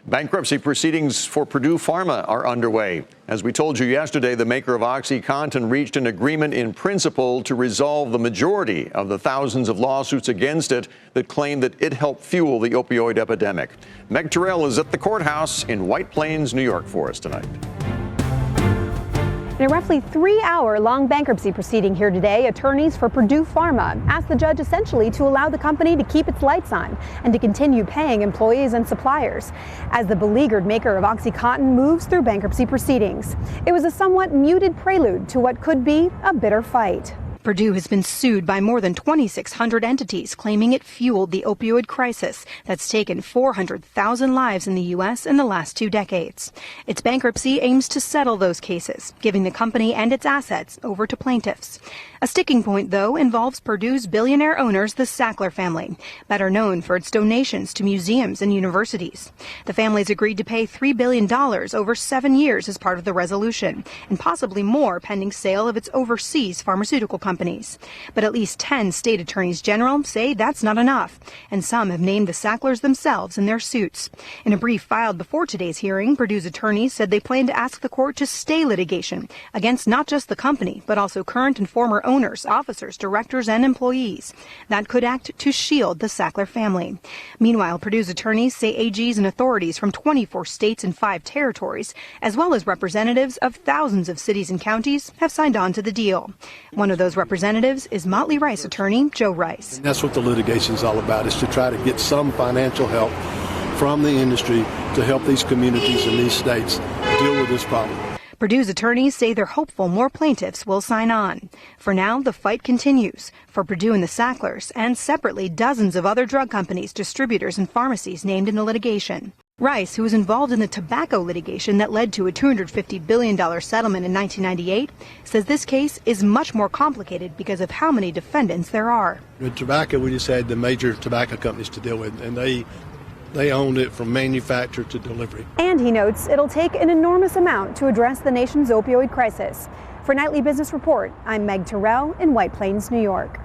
Bankruptcy proceedings for Purdue Pharma are underway. As we told you yesterday, the maker of OxyContin reached an agreement in principle to resolve the majority of the thousands of lawsuits against it that claim that it helped fuel the opioid epidemic. Meg Tirrell is at the courthouse in White Plains, New York for us tonight. In a roughly 3-hour-long bankruptcy proceeding here today, attorneys for Purdue Pharma asked the judge essentially to allow the company to keep its lights on and to continue paying employees and suppliers as the beleaguered maker of OxyContin moves through bankruptcy proceedings. It was a somewhat muted prelude to what could be a bitter fight. Purdue has been sued by more than 2,600 entities claiming it fueled the opioid crisis that's taken 400,000 lives in the U.S. in the last 2 decades. Its bankruptcy aims to settle those cases, giving the company and its assets over to plaintiffs. A sticking point, though, involves Purdue's billionaire owners, the Sackler family, better known for its donations to museums and universities. The family's agreed to pay $3 billion over 7 years as part of the resolution, and possibly more pending sale of its overseas pharmaceutical companies. But at least 10 state attorneys general say that's not enough, and some have named the Sacklers themselves in their suits. In a brief filed before today's hearing, Purdue's attorneys said they plan to ask the court to stay litigation against not just the company, but also current and former owners, officers, directors, and employees. That could act to shield the Sackler family. Meanwhile, Purdue's attorneys say AGs and authorities from 24 states and 5 territories, as well as representatives of thousands of cities and counties, have signed on to the deal. One of those representatives is Motley Rice attorney Joe Rice. And that's what the litigation is all about, is to try to get some financial help from the industry to help these communities and these states deal with this problem. Purdue's attorneys say they're hopeful more plaintiffs will sign on. For now, the fight continues for Purdue and the Sacklers, and separately dozens of other drug companies, distributors, and pharmacies named in the litigation. Rice, who was involved in the tobacco litigation that led to a $250 billion settlement in 1998, says this case is much more complicated because of how many defendants there are. With tobacco, we just had the major tobacco companies to deal with, and they owned it from manufacture to delivery. And he notes it'll take an enormous amount to address the nation's opioid crisis. For Nightly Business Report, I'm Meg Tirrell in White Plains, New York.